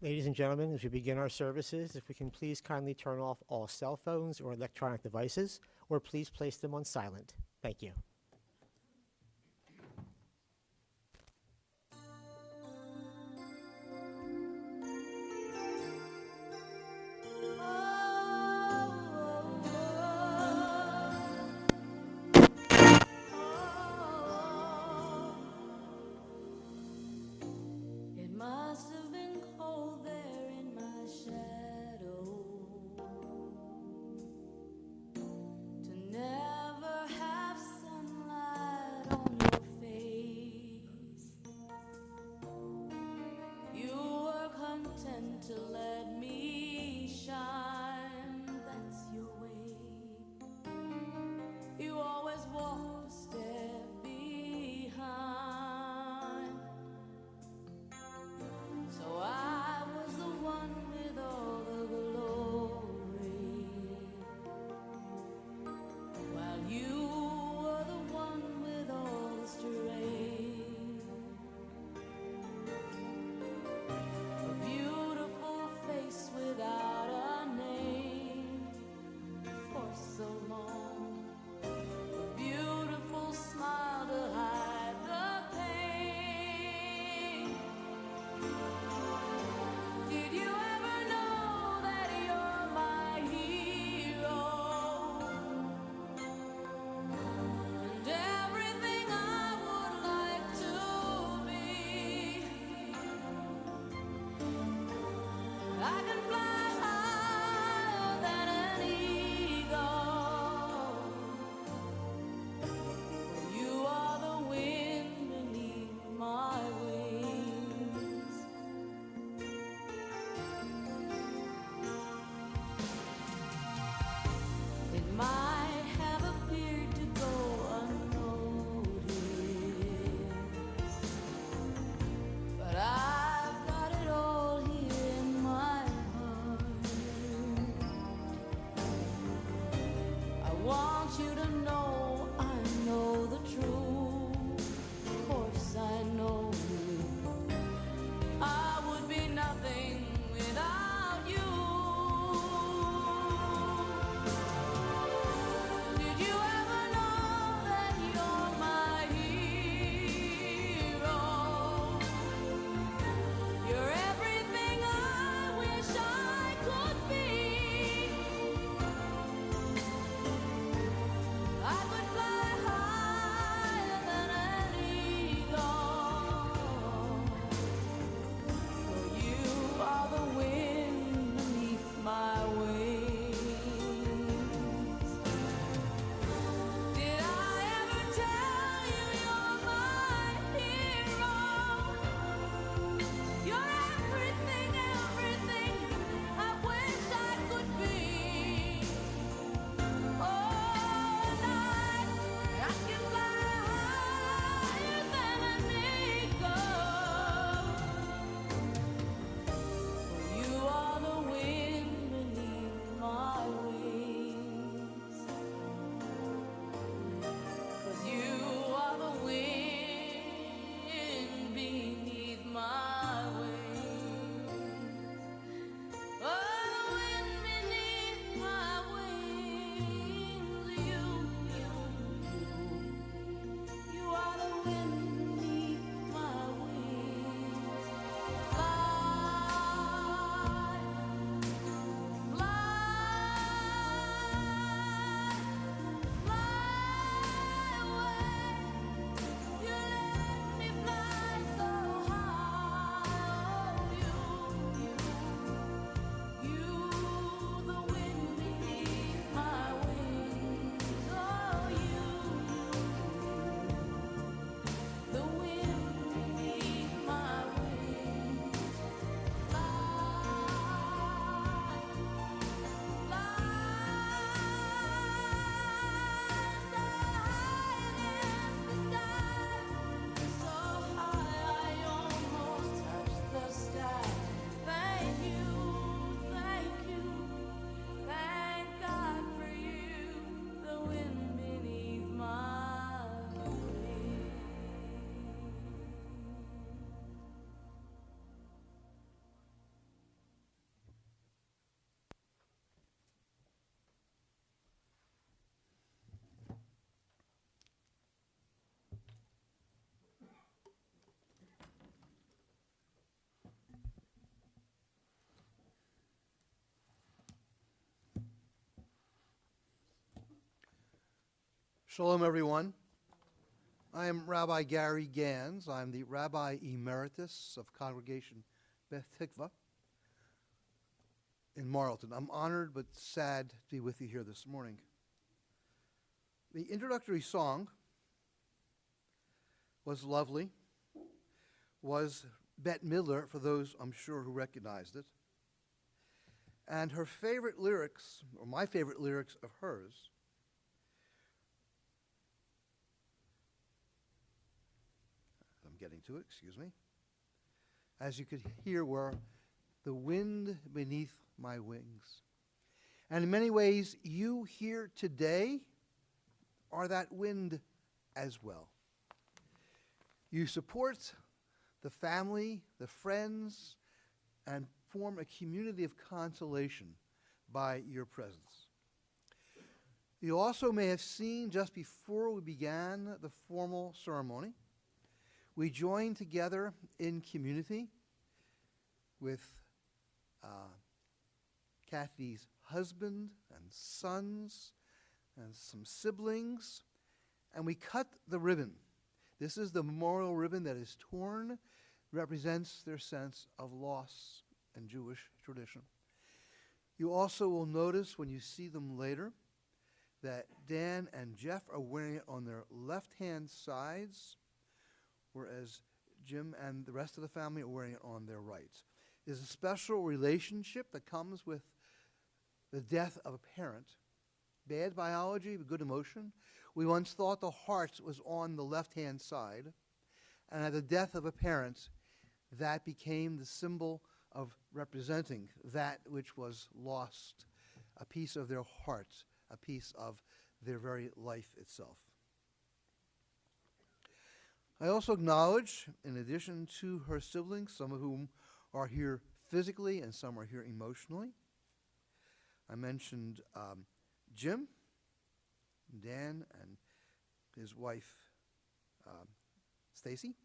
Ladies and gentlemen, as we begin our services, if we can please kindly turn off all cell phones or electronic devices, or please place them on silent. Thank you. It must have been cold there in my shadow to never have sunlight on your face. You were content to let me shine, that's your way. You always walked a step behind. So Shalom, everyone. I am Rabbi Gary Gans. I'm the Rabbi Emeritus of Congregation Beth Tikva in Marlton. I'm honored but sad to be with you here this morning. The introductory song was lovely, was Bette Midler, for those I'm sure who recognized it. And her favorite lyrics, or my favorite lyrics of hers, I'm getting to it, excuse me, as you could hear, were "The wind beneath my wings." And in many ways, you here today are that wind as well. You support the family, the friends, and form a community of consolation by your presence. You also may have seen just before we began the formal ceremony, we joined together in community with Kathy's husband and sons and some siblings, and we cut the ribbon. This is the memorial ribbon that is torn, represents their sense of loss and Jewish tradition. You also will notice when you see them later that Dan and Jeff are wearing it on their left-hand sides, whereas Jim and the rest of the family are wearing it on their rights. There's a special relationship that comes with the death of a parent. Bad biology, but good emotion. We once thought the heart was on the left-hand side, and at the death of a parent, that became the symbol of representing that which was lost, a piece of their heart, a piece of their very life itself. I also acknowledge, in addition to her siblings, some of whom are here physically and some are here emotionally. I mentioned Jim, Dan, and his wife, Stacy,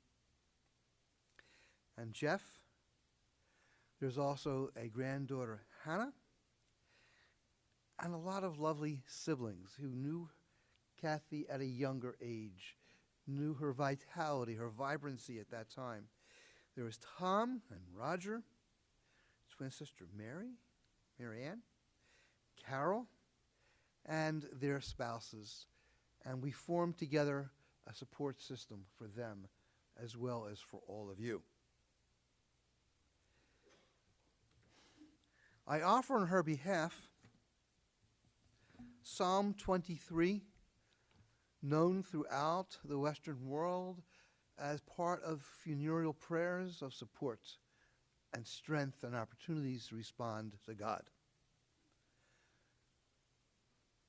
and Jeff. There's also a granddaughter, Hannah, and a lot of lovely siblings who knew Kathy at a younger age, knew her vitality, her vibrancy at that time. There was Tom and Roger, twin sister Mary Ann, Carol, and their spouses, and we formed together a support system for them as well as for all of you. I offer on her behalf Psalm 23, known throughout the Western world as part of funereal prayers of support and strength and opportunities to respond to God.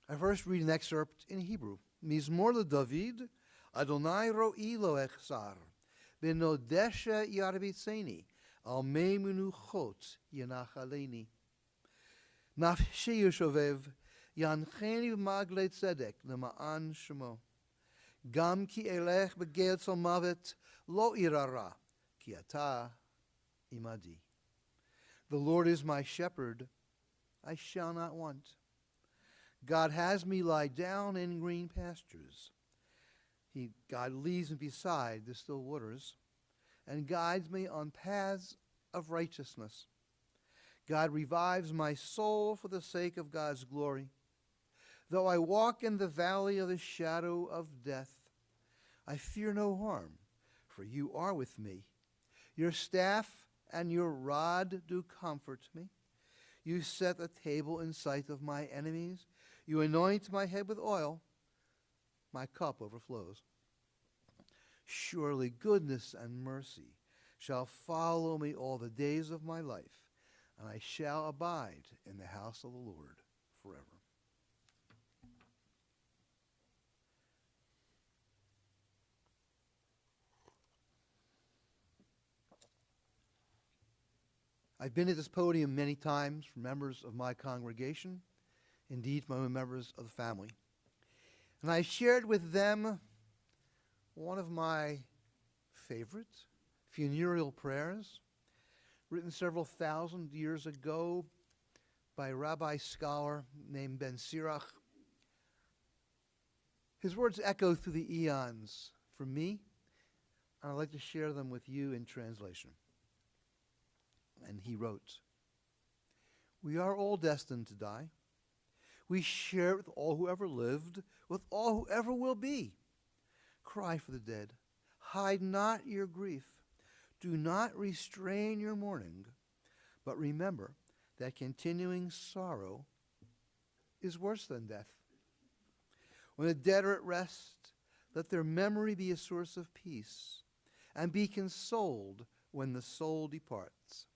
I first read an excerpt in Hebrew. Mizmor LeDavid, Adonai ro'i lo echsar, benodesha yarbitzeni, al mei menuchot yanachaleni. Nafshi yeshovev, yancheni b'magle tzedek, lema'an shemo. Gam ki elech begel tzol mavet, lo irara, ki ata imadi. The Lord is my shepherd, I shall not want. God has me lie down in green pastures. God leads me beside the still waters and guides me on paths of righteousness. God revives my soul for the sake of God's glory. Though I walk in the valley of the shadow of death, I fear no harm, for you are with me. Your staff and your rod do comfort me. You set a table in sight of my enemies. You anoint my head with oil. My cup overflows. Surely goodness and mercy shall follow me all the days of my life, and I shall abide in the house of the Lord forever. I've been at this podium many times for members of my congregation, indeed my members of the family. And I shared with them one of my favorite funereal prayers, written several thousand years ago by a rabbi scholar named Ben Sirach. His words echo through the eons for me, and I'd like to share them with you in translation. And he wrote, "We are all destined to die. We share it with all who ever lived, with all who ever will be. Cry for the dead. Hide not your grief. Do not restrain your mourning, but remember that continuing sorrow is worse than death. When the dead are at rest, let their memory be a source of peace, and be consoled when the soul departs.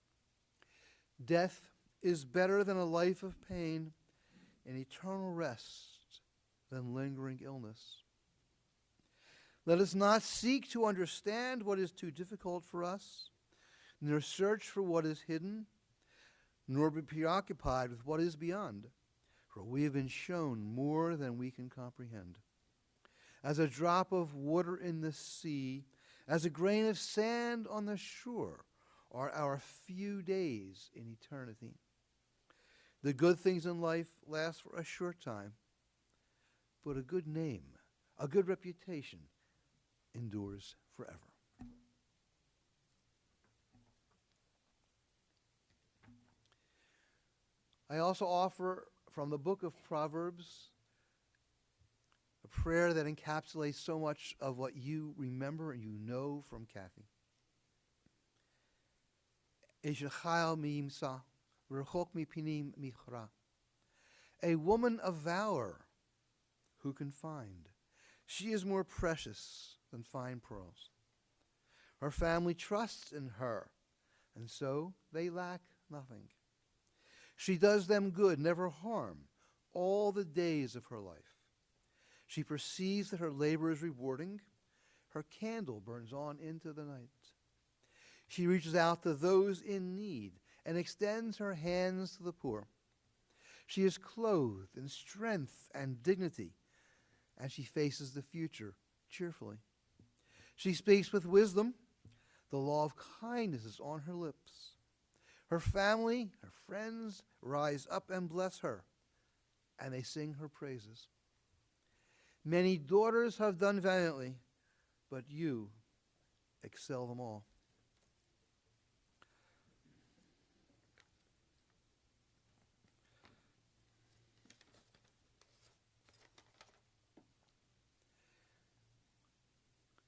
Death is better than a life of pain, and eternal rest than lingering illness. Let us not seek to understand what is too difficult for us, nor search for what is hidden, nor be preoccupied with what is beyond, for we have been shown more than we can comprehend. As a drop of water in the sea, as a grain of sand on the shore, are our few days in eternity. The good things in life last for a short time, but a good name, a good reputation, endures forever." I also offer from the book of Proverbs a prayer that encapsulates so much of what you remember and you know from Kathy. Eshachayal miimsa, rechok mipinim michra. A woman of valor, who can find? She is more precious than fine pearls. Her family trusts in her, and so they lack nothing. She does them good, never harm, all the days of her life. She perceives that her labor is rewarding. Her candle burns on into the night. She reaches out to those in need and extends her hands to the poor. She is clothed in strength and dignity, and she faces the future cheerfully. She speaks with wisdom. The law of kindness is on her lips. Her family, her friends rise up and bless her, and they sing her praises. Many daughters have done valiantly, but you excel them all.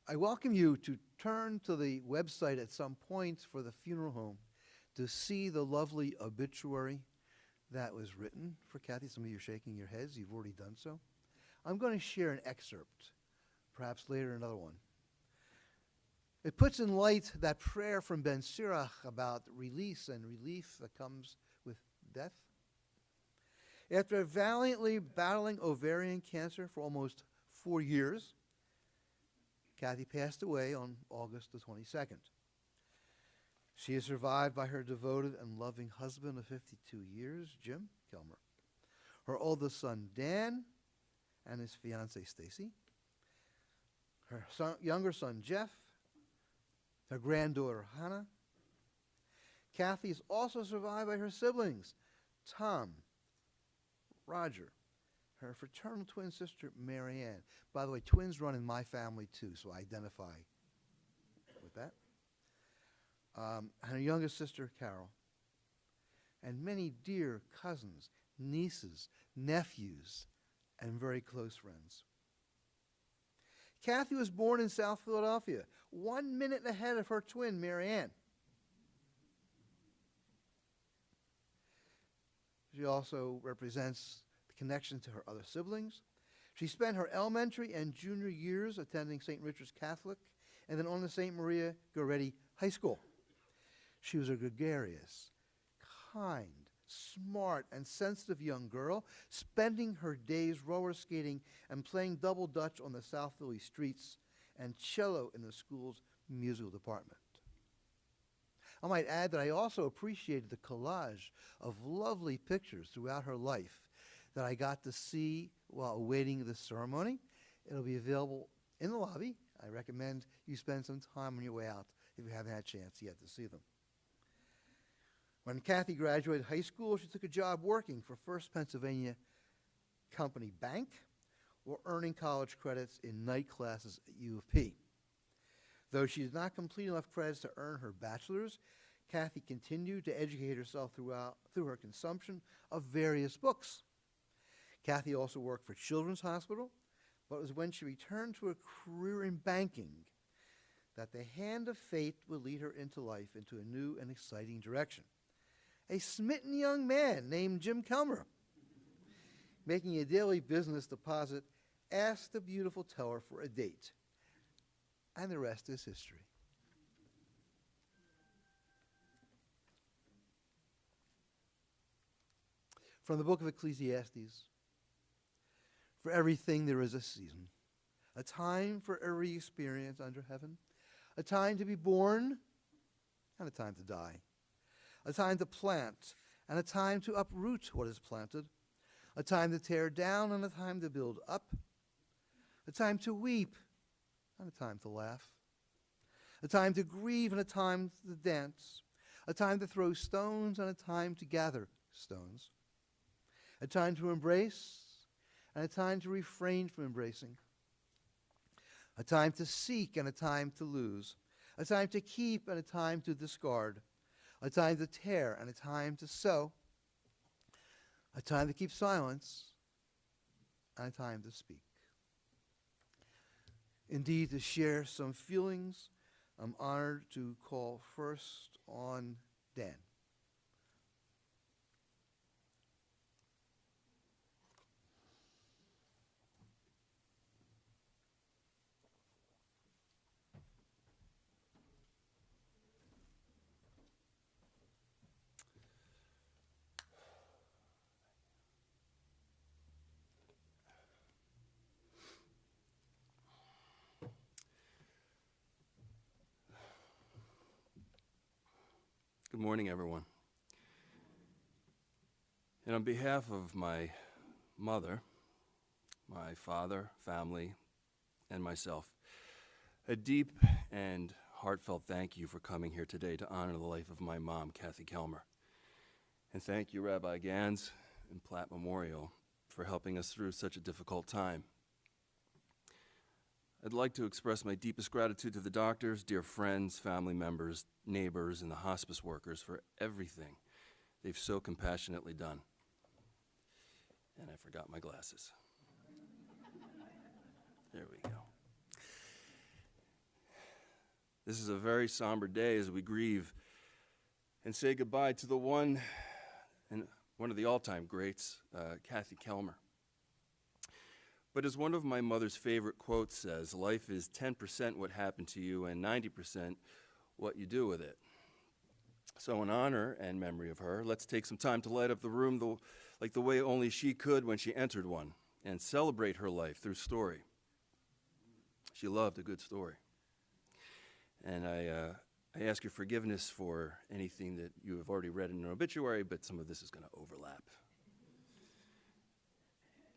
I welcome you to turn to the website at some point for the funeral home to see the lovely obituary that was written for Kathy. Some of you are shaking your heads. You've already done so. I'm going to share an excerpt, perhaps later another one. It puts in light that prayer from Ben Sirach about release and relief that comes with death. After valiantly battling ovarian cancer for almost 4 years, Kathy passed away on August the 22nd. She is survived by her devoted and loving husband of 52 years, Jim Kellmer, her oldest son, Dan, and his fiancée, Stacy, her younger son, Jeff, her granddaughter, Hannah. Kathy is also survived by her siblings, Tom, Roger, her fraternal twin sister, Marianne. By the way, twins run in my family too, so I identify with that. And her youngest sister, Carol. And many dear cousins, nieces, nephews, and very close friends. Kathy was born in South Philadelphia, 1 minute ahead of her twin, Marianne. She also represents the connection to her other siblings. She spent her elementary and junior years attending St. Richard's Catholic and then on to St. Maria Goretti High School. She was a gregarious, kind, smart, and sensitive young girl, spending her days roller skating and playing double dutch on the South Philly streets and cello in the school's musical department. I might add that I also appreciated the collage of lovely pictures throughout her life that I got to see while awaiting the ceremony. It'll be available in the lobby. I recommend you spend some time on your way out if you haven't had a chance yet to see them. When Kathy graduated high school, she took a job working for First Pennsylvania Company Bank, or earning college credits in night classes at U of P. Though she did not complete enough credits to earn her bachelor's, Kathy continued to educate herself through her consumption of various books. Kathy also worked for Children's Hospital, but it was when she returned to a career in banking that the hand of fate would lead her into life into a new and exciting direction. A smitten young man named Jim Kellmer, making a daily business deposit, asked the beautiful teller for a date. And the rest is history. From the book of Ecclesiastes, for everything there is a season, a time for every experience under heaven, a time to be born and a time to die, a time to plant and a time to uproot what is planted, a time to tear down and a time to build up, a time to weep and a time to laugh, a time to grieve and a time to dance, a time to throw stones and a time to gather stones, a time to embrace and a time to refrain from embracing, a time to seek and a time to lose, a time to keep and a time to discard, a time to tear and a time to sow, a time to keep silence and a time to speak. Indeed, to share some feelings, I'm honored to call first on Dan. Good morning, everyone. And on behalf of my mother, my father, family, and myself, a deep and heartfelt thank you for coming here today to honor the life of my mom, Kathleen Kellmer. And thank you, Rabbi Gans and Platt Memorial, for helping us through such a difficult time. I'd like to express my deepest gratitude to the doctors, dear friends, family members, neighbors, and the hospice workers for everything they've so compassionately done. And I forgot my glasses. There we go. This is a very somber day as we grieve and say goodbye to the one of the all-time greats, Kathleen Kellmer. But as one of my mother's favorite quotes says, life is 10% what happened to you and 90% what you do with it. So in honor and memory of her, let's take some time to light up the room like the way only she could when she entered one, and celebrate her life through story. She loved a good story. And I ask your forgiveness for anything that you have already read in an obituary, but some of this is going to overlap.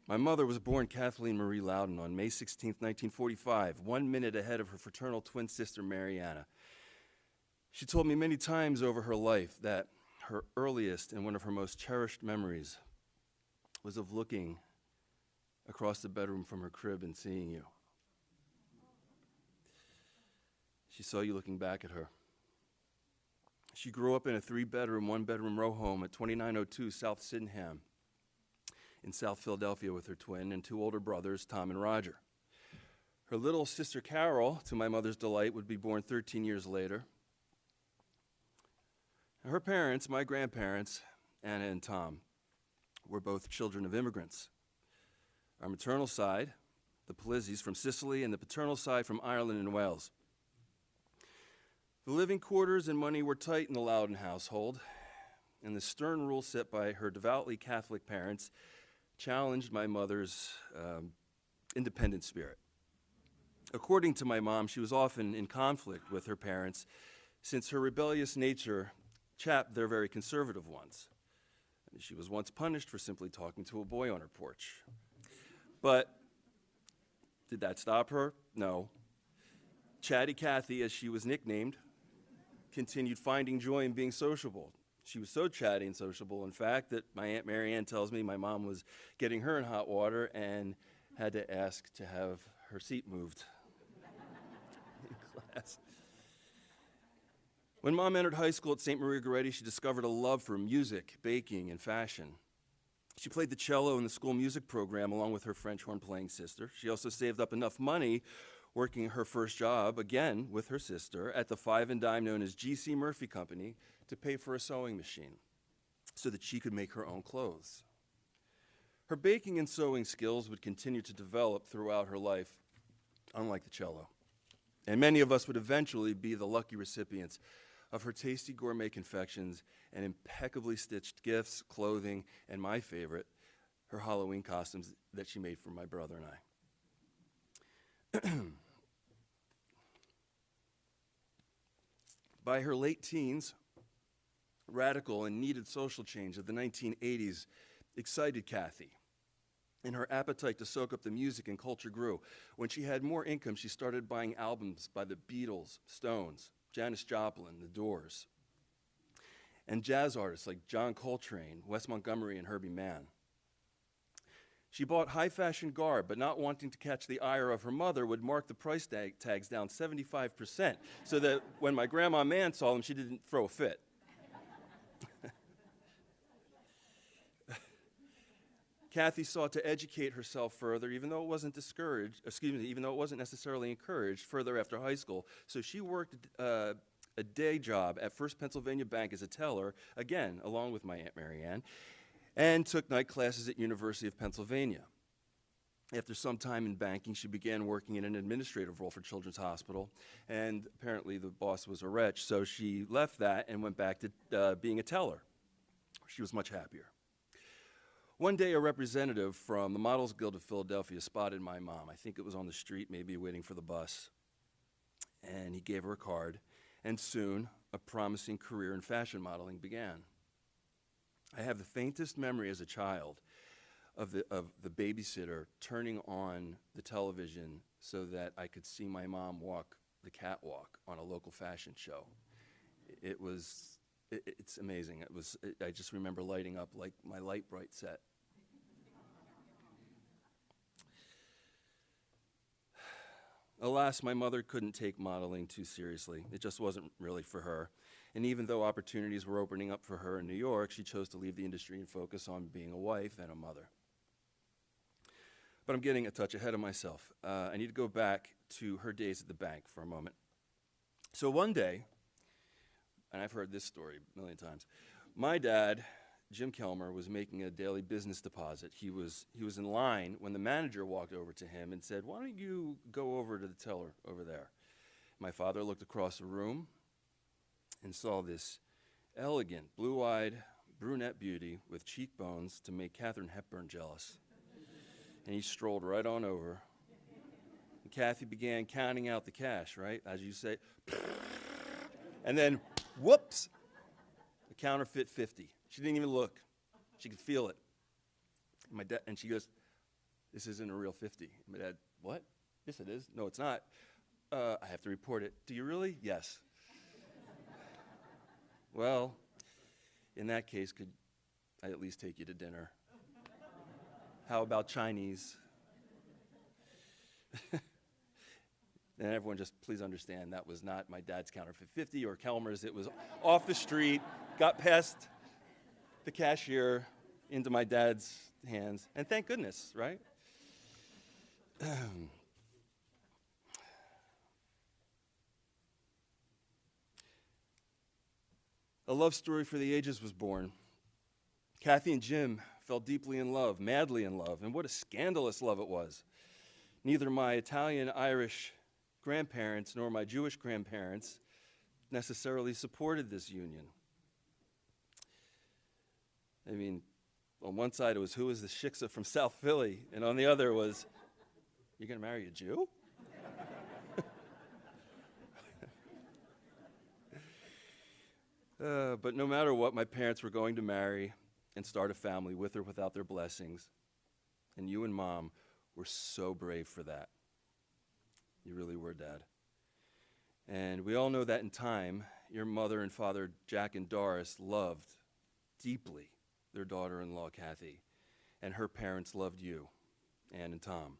My mother was born Kathleen Marie Loudon on May 16, 1945, 1 minute ahead of her fraternal twin sister, Mariana. She told me many times over her life that her earliest and one of her most cherished memories was of looking across the bedroom from her crib and seeing you. She saw you looking back at her. She grew up in a 3-bedroom, 1-bedroom row home at 2902 South Sydenham in South Philadelphia with her twin and 2 older brothers, Tom and Roger. Her little sister Carol, to my mother's delight, would be born 13 years later. Her parents, my grandparents, Anna and Tom, were both children of immigrants. Our maternal side, the Palizzis from Sicily, and the paternal side from Ireland and Wales. The living quarters and money were tight in the Loudon household, and the stern rules set by her devoutly Catholic parents challenged my mother's independent spirit. According to my mom, she was often in conflict with her parents since her rebellious nature chapped their very conservative ones. She was once punished for simply talking to a boy on her porch. But did that stop her? No. Chatty Cathy, as she was nicknamed, continued finding joy in being sociable. She was so chatty and sociable, in fact, that my Aunt Mary Ann tells me my mom was getting her in hot water and had to ask to have her seat moved in class. When Mom entered high school at St. Maria Goretti, she discovered a love for music, baking, and fashion. She played the cello in the school music program along with her French horn playing sister. She also saved up enough money working her first job, again with her sister, at the five and dime known as G.C. Murphy Company to pay for a sewing machine so that she could make her own clothes. Her baking and sewing skills would continue to develop throughout her life, unlike the cello. And many of us would eventually be the lucky recipients of her tasty gourmet confections and impeccably stitched gifts, clothing, and my favorite, her Halloween costumes that she made for my brother and I. By her late teens, radical and needed social change of the 1980s excited Kathy, and her appetite to soak up the music and culture grew. When she had more income, she started buying albums by the Beatles, Stones, Janis Joplin, The Doors, and jazz artists like John Coltrane, Wes Montgomery, and Herbie Mann. She bought high-fashion garb, but not wanting to catch the ire of her mother, would mark the price tags down 75% so that when my grandma Mann saw them, she didn't throw a fit. Kathy sought to educate herself further, even though it wasn't necessarily encouraged further after high school. So she worked a day job at First Pennsylvania Bank as a teller, again, along with my Aunt Mary Ann, and took night classes at University of Pennsylvania. After some time in banking, she began working in an administrative role for Children's Hospital, and apparently the boss was a wretch, so she left that and went back to being a teller. She was much happier. One day, a representative from the Models Guild of Philadelphia spotted my mom. I think it was on the street, maybe waiting for the bus. And he gave her a card, and soon, a promising career in fashion modeling began. I have the faintest memory as a child of the babysitter turning on the television so that I could see my mom walk the catwalk on a local fashion show. It's amazing. I just remember lighting up like my light bright set. Alas, my mother couldn't take modeling too seriously. It just wasn't really for her. And even though opportunities were opening up for her in New York, she chose to leave the industry and focus on being a wife and a mother. But I'm getting a touch ahead of myself. I need to go back to her days at the bank for a moment. So one day, and I've heard this story a million times, my dad, Jim Kellmer, was making a daily business deposit. He was in line when the manager walked over to him and said, "Why don't you go over to the teller over there?" My father looked across the room and saw this elegant, blue-eyed brunette beauty with cheekbones to make Katharine Hepburn jealous. And he strolled right on over. And Kathy began counting out the cash, right, as you say. And then, whoops, a counterfeit 50. She didn't even look. She could feel it. And she goes, "This isn't a real 50. My dad, "What? Yes, it is." "No, it's not." "I have to report it." "Do you really?" "Yes." "Well, in that case, could I at least take you to dinner? How about Chinese?" And everyone just, please understand, that was not my dad's counterfeit 50 or Kellmer's. It was off the street, got past the cashier into my dad's hands. And thank goodness, right? A love story for the ages was born. Kathy and Jim fell deeply in love, madly in love, and what a scandalous love it was. Neither my Italian-Irish grandparents nor my Jewish grandparents necessarily supported this union. I mean, on one side it was, who is the shiksa from South Philly? And on the other was, you're going to marry a Jew? But no matter what, my parents were going to marry and start a family with or without their blessings. And you and Mom were so brave for that. You really were, Dad. And we all know that in time, your mother and father, Jack and Doris, loved deeply their daughter-in-law, Kathy. And her parents loved you, Ann and Tom.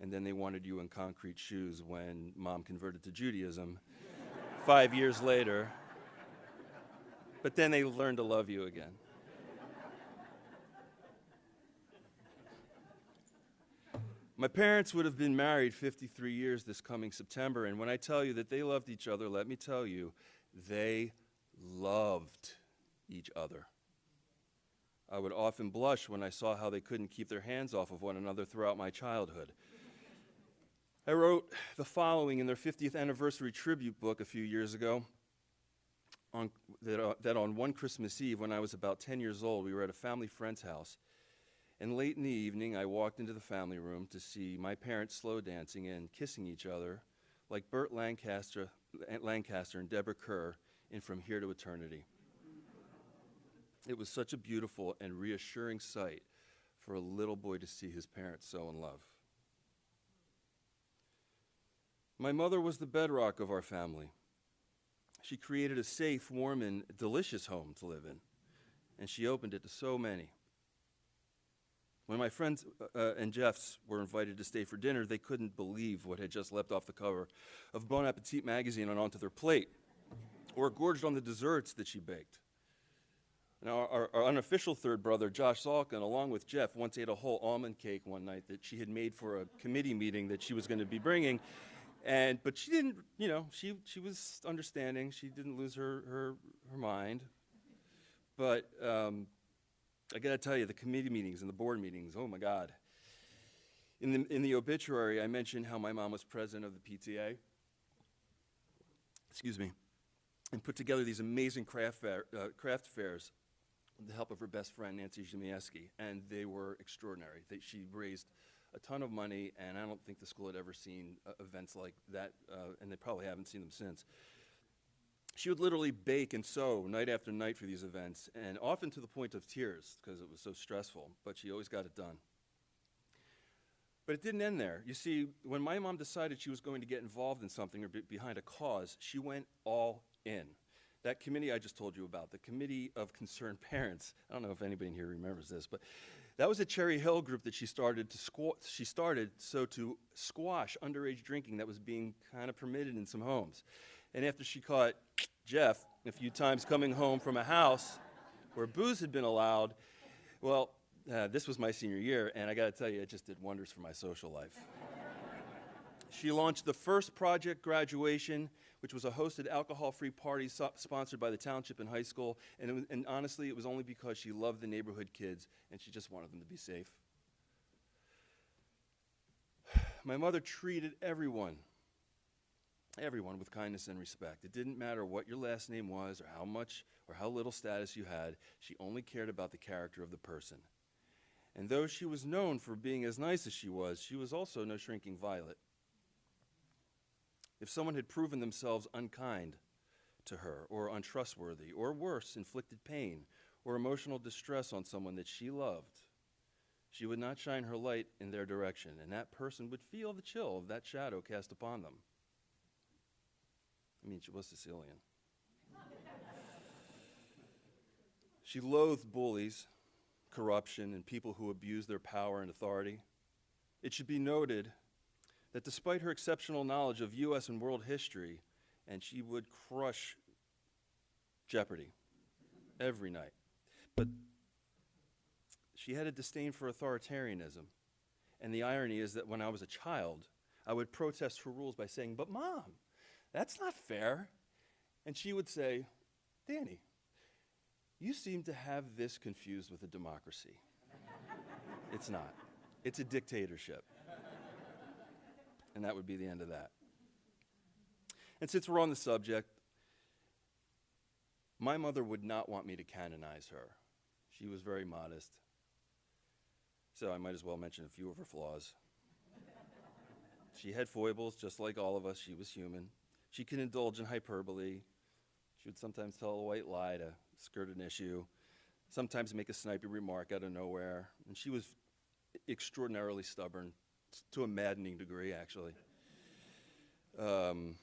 and then they wanted you in concrete shoes when Mom converted to Judaism 5 years later. But then they learned to love you again. My parents would have been married 53 years this coming September, and when I tell you that they loved each other, let me tell you, they loved each other. I would often blush when I saw how they couldn't keep their hands off of one another throughout my childhood. I wrote the following in their 50th anniversary tribute book a few years ago, that on one Christmas Eve, when I was about 10 years old, we were at a family friend's house. And late in the evening, I walked into the family room to see my parents slow dancing and kissing each other like Burt Lancaster and Deborah Kerr in From Here to Eternity. It was such a beautiful and reassuring sight for a little boy to see his parents so in love. My mother was the bedrock of our family. She created a safe, warm, and delicious home to live in, and she opened it to so many. When my friends and Jeffs were invited to stay for dinner, they couldn't believe what had just leapt off the cover of Bon Appetit magazine and onto their plate, or gorged on the desserts that she baked. Now, our unofficial third brother, Josh Salkin, along with Jeff, once ate a whole almond cake one night that she had made for a committee meeting that she was going to be bringing. But she didn't, she was understanding. She didn't lose her mind. But I got to tell you, the committee meetings and the board meetings, oh my God. In the obituary, I mentioned how my mom was president of the PTA. Excuse me. And put together these amazing craft fairs with the help of her best friend, Nancy Zimieski. And they were extraordinary. She raised a ton of money, and I don't think the school had ever seen events like that, and they probably haven't seen them since. She would literally bake and sew night after night for these events, and often to the point of tears because it was so stressful, but she always got it done. But it didn't end there. You see, when my mom decided she was going to get involved in something or behind a cause, she went all in. That committee I just told you about, the Committee of Concerned Parents, I don't know if anybody in here remembers this, but that was a Cherry Hill group that she started to squash underage drinking that was being kind of permitted in some homes. And after she caught Jeff a few times coming home from a house where booze had been allowed, well, this was my senior year, and I got to tell you, it just did wonders for my social life. She launched the first Project Graduation, which was a hosted alcohol-free party sponsored by the township and high school, and honestly, it was only because she loved the neighborhood kids, and she just wanted them to be safe. My mother treated everyone with kindness and respect. It didn't matter what your last name was or how much or how little status you had. She only cared about the character of the person. And though she was known for being as nice as she was also no shrinking violet. If someone had proven themselves unkind to her or untrustworthy or worse, inflicted pain or emotional distress on someone that she loved, she would not shine her light in their direction, and that person would feel the chill of that shadow cast upon them. I mean, she was Sicilian. She loathed bullies, corruption, and people who abused their power and authority. It should be noted that despite her exceptional knowledge of U.S. and world history, and she would crush Jeopardy every night, but she had a disdain for authoritarianism. And the irony is that when I was a child, I would protest her rules by saying, "But Mom, that's not fair." And she would say, "Danny, you seem to have this confused with a democracy." It's not. It's a dictatorship. And that would be the end of that. And since we're on the subject, my mother would not want me to canonize her. She was very modest. So I might as well mention a few of her flaws. She had foibles, just like all of us. She was human. She can indulge in hyperbole. She would sometimes tell a white lie to skirt an issue, sometimes make a snipey remark out of nowhere. And she was extraordinarily stubborn, to a maddening degree, actually. And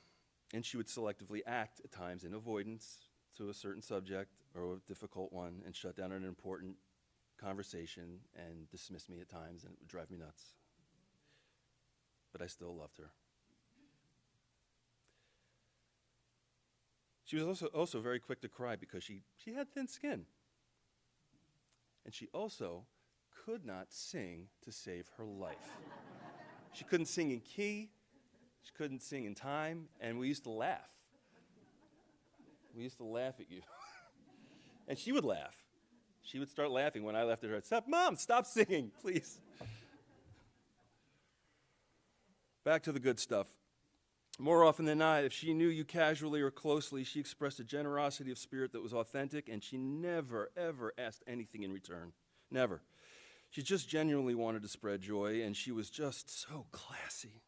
she would selectively act at times in avoidance to a certain subject or a difficult one and shut down an important conversation and dismiss me at times, and it would drive me nuts. but I still loved her. She was also very quick to cry because she had thin skin. And she also could not sing to save her life. She couldn't sing in key, she couldn't sing in time, and we used to laugh. We used to laugh at you. And she would laugh. She would start laughing when I laughed at her. Stop, Mom, stop singing, please. Back to the good stuff. More often than not, if she knew you casually or closely, she expressed a generosity of spirit that was authentic, and she never, ever asked anything in return. Never. She just genuinely wanted to spread joy, and she was just so classy.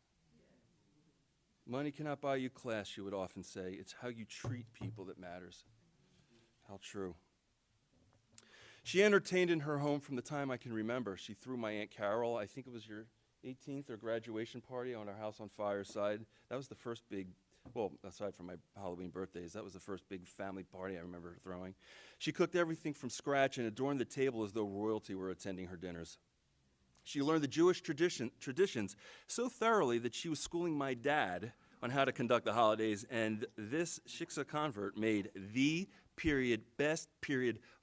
Money cannot buy you class, she would often say. It's how you treat people that matters. How true. She entertained in her home from the time I can remember. She threw my Aunt Carol, I think it was your 18th or graduation party on our house on Fireside. That was the first big, well, aside from my Halloween birthdays, that was the first big family party I remember her throwing. She cooked everything from scratch and adorned the table as though royalty were attending her dinners. She learned the Jewish traditions so thoroughly that she was schooling my dad on how to conduct the holidays, and this Shiksa convert made the best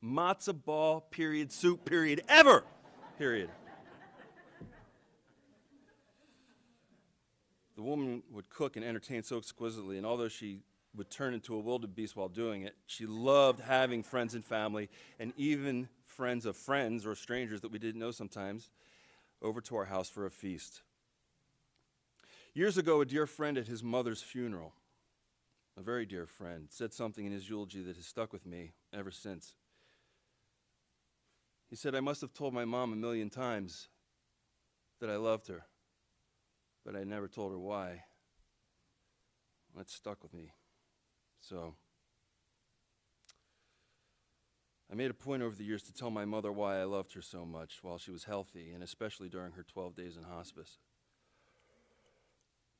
matzo ball soup ever, period. The woman would cook and entertain so exquisitely, and although she would turn into a wildebeest while doing it, she loved having friends and family, and even friends of friends or strangers that we didn't know sometimes, over to our house for a feast. Years ago, a dear friend at his mother's funeral, a very dear friend, said something in his eulogy that has stuck with me ever since. He said, I must have told my mom 1,000,000 times that I loved her, but I never told her why. That stuck with me. So, I made a point over the years to tell my mother why I loved her so much while she was healthy, and especially during her 12 days in hospice.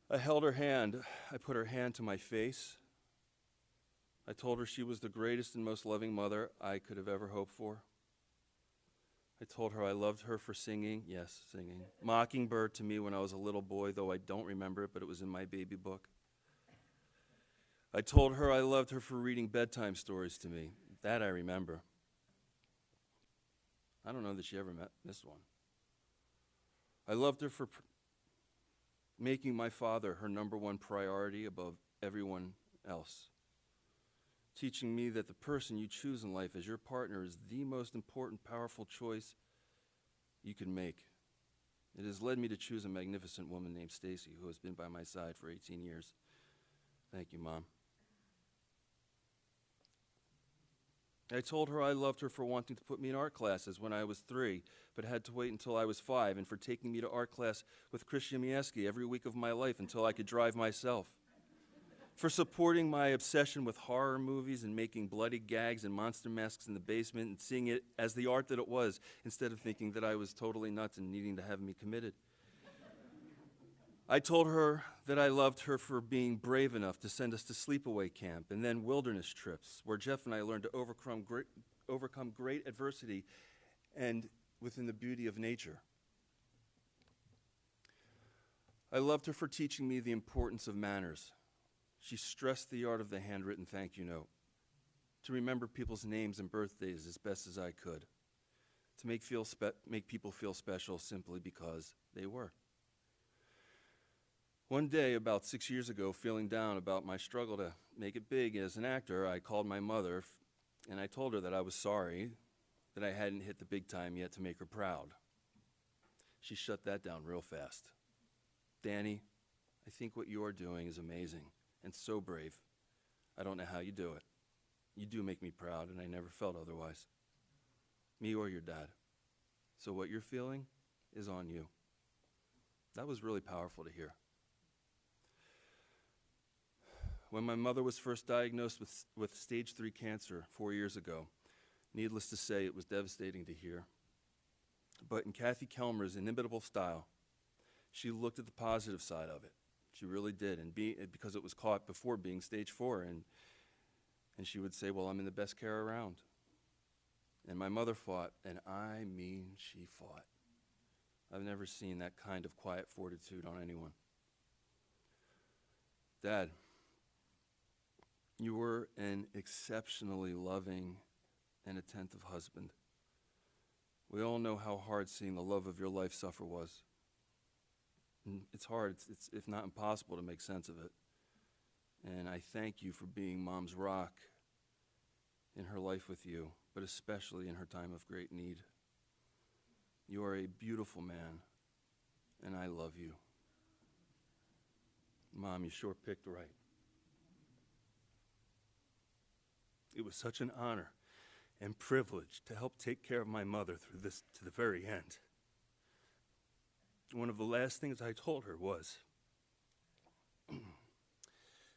I held her hand. I put her hand to my face. I told her she was the greatest and most loving mother I could have ever hoped for. I told her I loved her for singing, yes, singing, Mockingbird to me when I was a little boy, though I don't remember it, but it was in my baby book. I told her I loved her for reading bedtime stories to me. That I remember. I don't know that she ever missed one. I loved her for making my father her #1 priority above everyone else. Teaching me that the person you choose in life as your partner is the most important, powerful choice you can make. It has led me to choose a magnificent woman named Stacy, who has been by my side for 18 years. Thank you, Mom. I told her I loved her for wanting to put me in art classes when I was 3, but had to wait until I was 5, and for taking me to art class with Christian Mieski every week of my life until I could drive myself. For supporting my obsession with horror movies and making bloody gags and monster masks in the basement and seeing it as the art that it was, instead of thinking that I was totally nuts and needing to have me committed. I told her that I loved her for being brave enough to send us to sleepaway camp and then wilderness trips, where Jeff and I learned to overcome great adversity and within the beauty of nature. I loved her for teaching me the importance of manners. She stressed the art of the handwritten thank you note, to remember people's names and birthdays as best as I could, to make people feel special simply because they were. One day, about 6 years ago, feeling down about my struggle to make it big as an actor, I called my mother and I told her that I was sorry that I hadn't hit the big time yet to make her proud. She shut that down real fast. Danny, I think what you're doing is amazing and so brave. I don't know how you do it. You do make me proud, and I never felt otherwise. Me or your dad. So what you're feeling is on you. That was really powerful to hear. When my mother was first diagnosed with stage 3 cancer 4 years ago, needless to say, it was devastating to hear. But in Kathy Kellmer's inimitable style, she looked at the positive side of it. She really did, and because it was caught before being stage 4, and she would say, well, I'm in the best care around. And my mother fought, and I mean she fought. I've never seen that kind of quiet fortitude on anyone. Dad, you were an exceptionally loving and attentive husband. We all know how hard seeing the love of your life suffer was. And it's hard, it's if not impossible to make sense of it. And I thank you for being Mom's rock in her life with you, but especially in her time of great need. You are a beautiful man, and I love you. Mom, you sure picked right. It was such an honor and privilege to help take care of my mother through this to the very end. One of the last things I told her was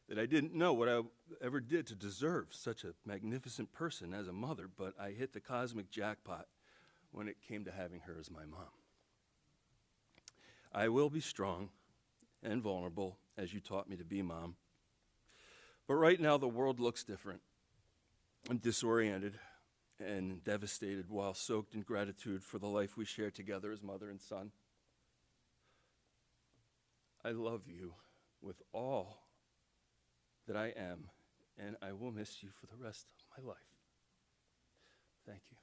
that I didn't know what I ever did to deserve such a magnificent person as a mother, but I hit the cosmic jackpot when it came to having her as my mom. I will be strong and vulnerable, as you taught me to be, Mom. But right now, the world looks different. I'm disoriented and devastated while soaked in gratitude for the life we shared together as mother and son. I love you with all that I am, and I will miss you for the rest of my life. Thank you.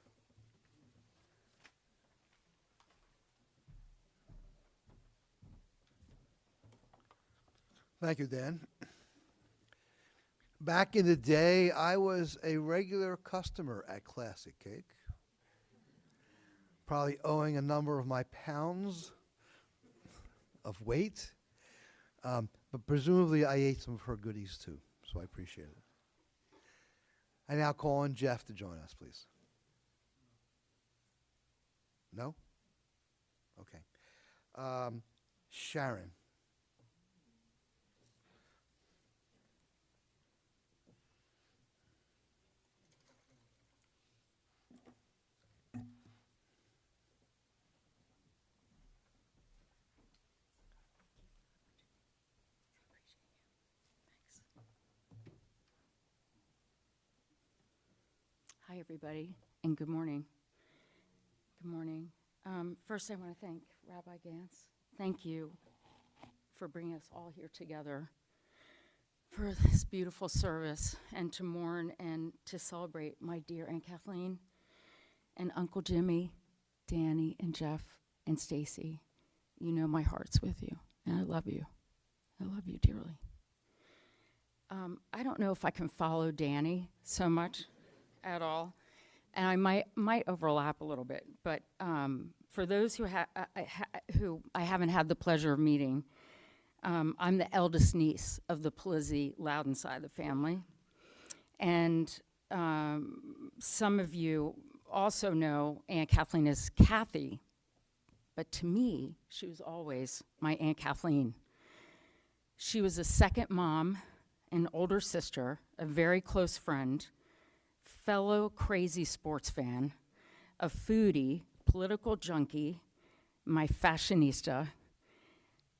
Thank you, Dan. Back in the day, I was a regular customer at Classic Cake, probably owing a number of my pounds of weight, but presumably I ate some of her goodies too, so I appreciate it. I now call on Jeff to join us, please. No? Okay. Sharon. Hi, everybody, and good morning. Good morning. First, I want to thank Rabbi Gantz. Thank you for bringing us all here together for this beautiful service and to mourn and to celebrate my dear Aunt Kathleen and Uncle Jimmy, Danny, and Jeff, and Stacy. You know my heart's with you, and I love you. I love you dearly. I don't know if I can follow Danny so much at all, and I might overlap a little bit, but for those who I haven't had the pleasure of meeting, I'm the eldest niece of the Polizzi Loudon side of the family, and some of you also know Aunt Kathleen as Kathy, but to me, she was always my Aunt Kathleen. She was a second mom, an older sister, a very close friend, fellow crazy sports fan, a foodie, political junkie, my fashionista,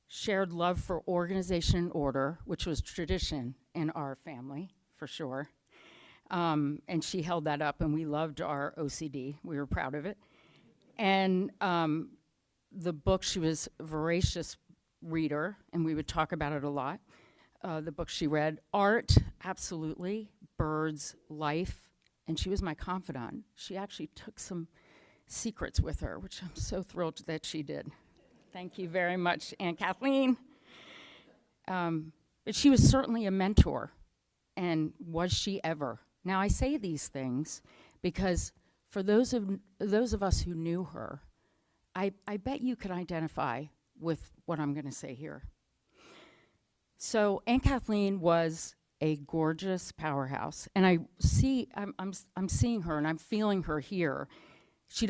shared love for organization and order, which was tradition in our family, for sure. And she held that up, and we loved our OCD. We were proud of it. And the book, she was a voracious reader, and we would talk about it a lot. The book she read, art, absolutely, birds, life, and she was my confidant. She actually took some secrets with her, which I'm so thrilled that she did. Thank you very much, Aunt Kathleen. But she was certainly a mentor, and was she ever? Now, I say these things because for those of us who knew her, I bet you can identify with what I'm going to say here. So Aunt Kathleen was a gorgeous powerhouse, and I'm seeing her and I'm feeling her here. She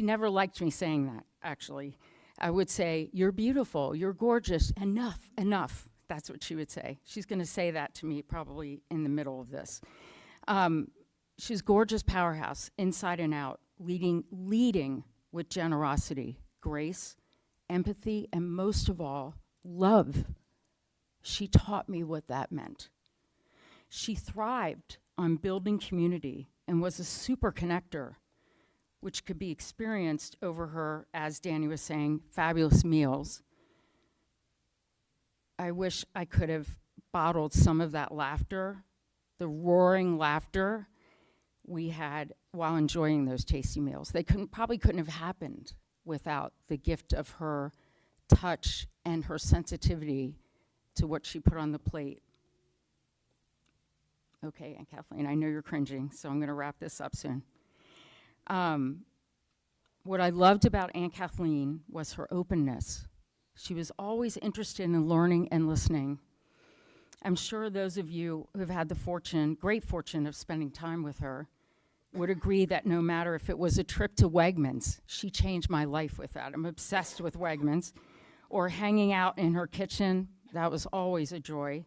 never liked me saying that, actually. I would say, "You're beautiful, you're gorgeous, enough, enough." That's what she would say. She's gonna say that to me probably in the middle of this. She's gorgeous powerhouse, inside and out, leading with generosity, grace, empathy, and most of all, love. She taught me what that meant. She thrived on building community and was a super connector, which could be experienced over her, as Danny was saying, fabulous meals. I wish I could have bottled some of that laughter, the roaring laughter we had while enjoying those tasty meals. They probably couldn't have happened without the gift of her touch and her sensitivity to what she put on the plate. Okay, and Kathleen, I know you're cringing, so I'm going to wrap this up soon. What I loved about Aunt Kathleen was her openness. She was always interested in learning and listening. I'm sure those of you who have had the great fortune of spending time with her would agree that no matter if it was a trip to Wegmans, she changed my life with that. I'm obsessed with Wegmans. Or hanging out in her kitchen, that was always a joy.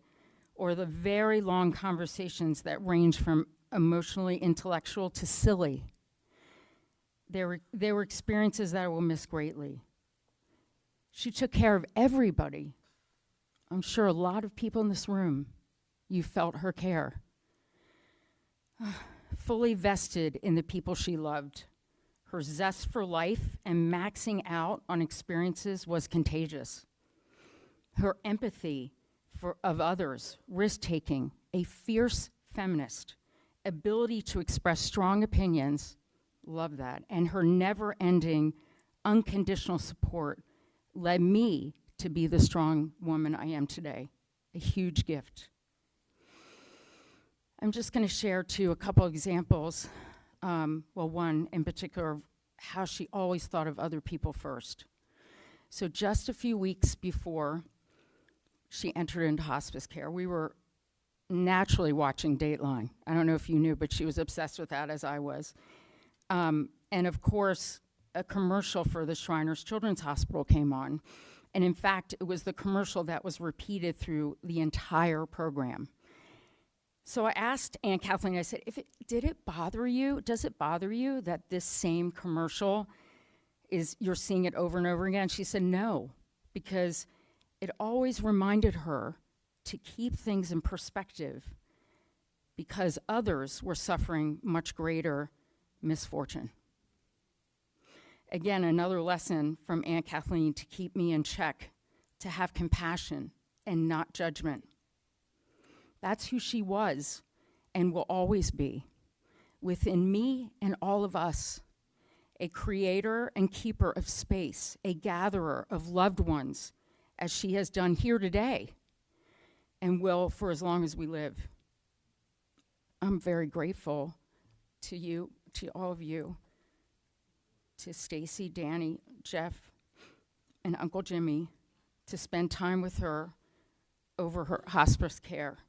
Or the very long conversations that range from emotionally intellectual to silly. They were experiences that I will miss greatly. She took care of everybody. I'm sure a lot of people in this room, you felt her care. Fully vested in the people she loved. Her zest for life and maxing out on experiences was contagious. Her empathy of others, risk-taking, a fierce feminist, ability to express strong opinions, love that, and her never-ending unconditional support led me to be the strong woman I am today. A huge gift. I'm just going to share a couple examples. One in particular, of how she always thought of other people first. So just a few weeks before she entered into hospice care, we were naturally watching Dateline. I don't know if you knew, but she was obsessed with that, as I was. And of course, a commercial for the Shriners Children's Hospital came on. And in fact, it was the commercial that was repeated through the entire program. So I asked Aunt Kathleen, I said, does it bother you that this same commercial you're seeing it over and over again? She said, no, because it always reminded her to keep things in perspective because others were suffering much greater misfortune. Again, another lesson from Aunt Kathleen to keep me in check, to have compassion and not judgment. That's who she was and will always be. Within me and all of us, a creator and keeper of space, a gatherer of loved ones, as she has done here today and will for as long as we live. I'm very grateful to you, to all of you, to Stacy, Danny, Jeff, and Uncle Jimmy, to spend time with her over her hospice care.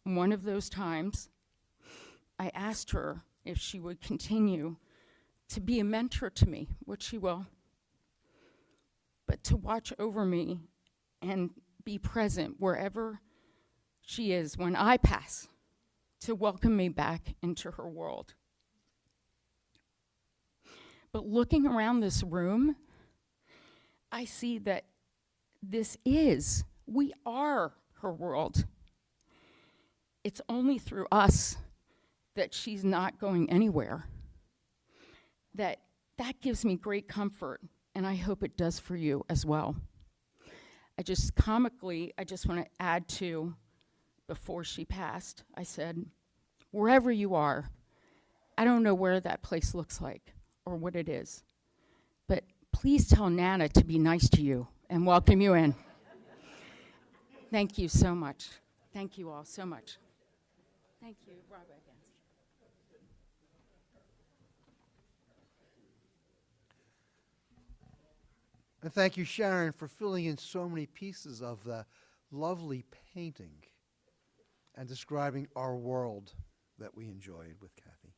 One of those times, I asked her if she would continue to be a mentor to me, which she will, but to watch over me and be present wherever she is when I pass, to welcome me back into her world. But looking around this room, I see that we are her world. It's only through us that she's not going anywhere. That gives me great comfort, and I hope it does for you as well. I just want to add to, before she passed, I said, wherever you are, I don't know where that place looks like or what it is, but please tell Nana to be nice to you and welcome you in. Thank you so much. Thank you all so much. Thank you, Robert. And thank you, Sharon, for filling in so many pieces of the lovely painting and describing our world that we enjoyed with Kathy.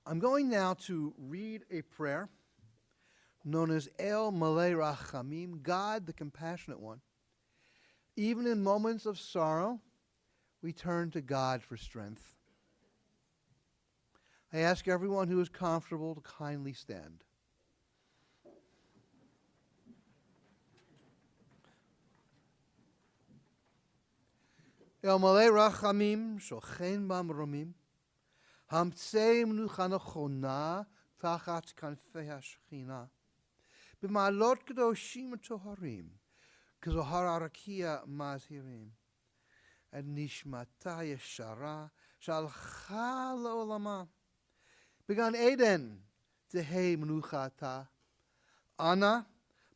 I'm going now to read a prayer known as El Malei Rachamim, God the Compassionate One. Even in moments of sorrow, we turn to God for strength. I ask everyone who is comfortable to kindly stand. El Malei Rachamim, Shochen Bamromim, Hamtzei Menucha Nechona Tachat Kanfei HaShechina, B'ma'alot Kedoshim Toharim, כזוהר הרקיע מזהירים. את נשמתה ישרה שהלכה לעולמה. בגן עדן תהא מנוחתה. אנא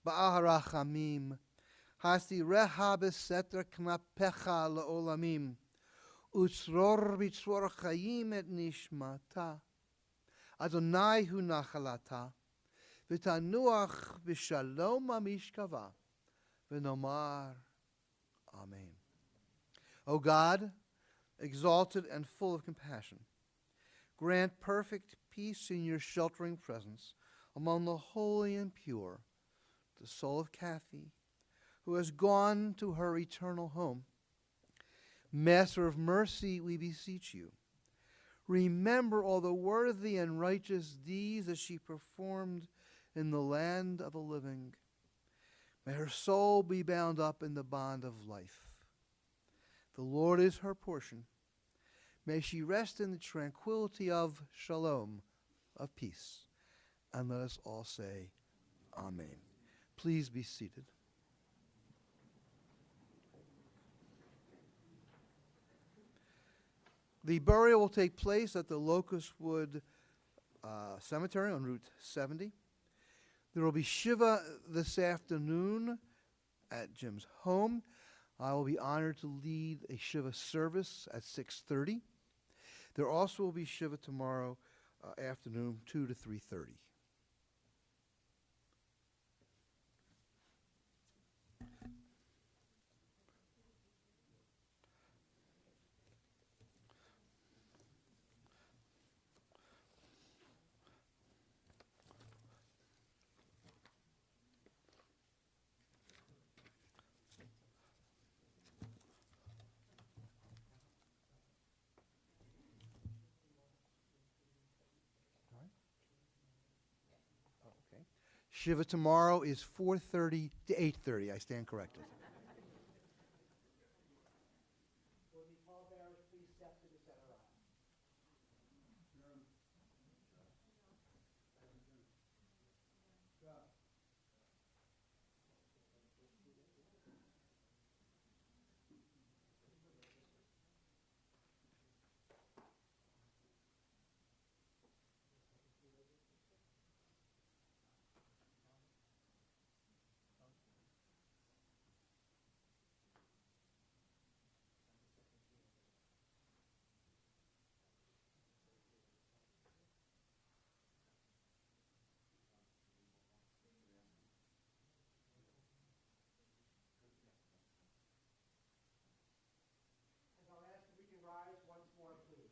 בעל הרחמים, הסתיריה בסתר כנפיך לעולמים, וצרור בצרור חיים את נשמתה. אדוני הוא נחלתה, ותנוח בשלום המשכבה, ונאמר Amen. O God, exalted and full of compassion, grant perfect peace in your sheltering presence among the holy and pure, the soul of Kathy, who has gone to her eternal home. Master of mercy, we beseech you, remember all the worthy and righteous deeds that she performed in the land of the living. May her soul be bound up in the bond of life. The Lord is her portion. May she rest in the tranquility of shalom, of peace. And let us all say, Amen. Please be seated. The burial will take place at the Locust Wood Cemetery on Route 70. There will be Shiva this afternoon at Jim's home. I will be honored to lead a Shiva service at 6:30. There also will be Shiva tomorrow afternoon, 2 to 3:30. Shiva tomorrow is 4:30 to 8:30. I stand corrected. Will the pallbearers please step to the center aisle? And I'll ask if we can rise once more, please.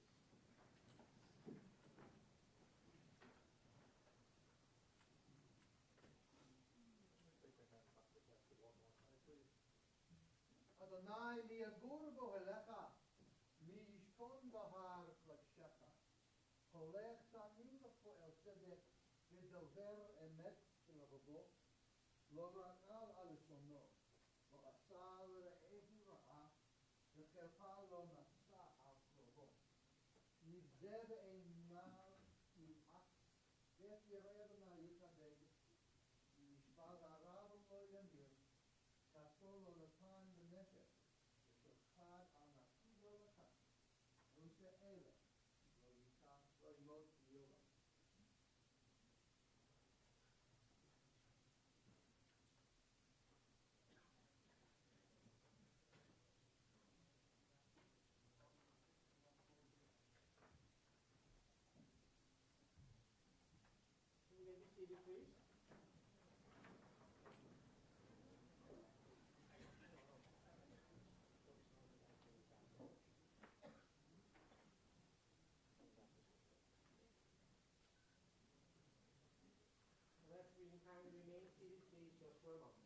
Adonai mi agur bohelecha, mi yishkon bahar klakshecha. Holech tamim poel tzedek, v'dover emet l'rabo, lo ra'al al shono, lo asal re'ehu ra'a, v'cherpa lo nasa al krobo. Nivzeh be'einav yu'at, v'et yireh Adonai yikadeg, yishbal ha'rav lo yamir, kasol lo lepan b'nefesh, v'shokad al nafid lo lekan, v'use eleh, lo yikach lo yimot b'yola. You may be seated, please. Let's kindly remain seated, please, just for a moment.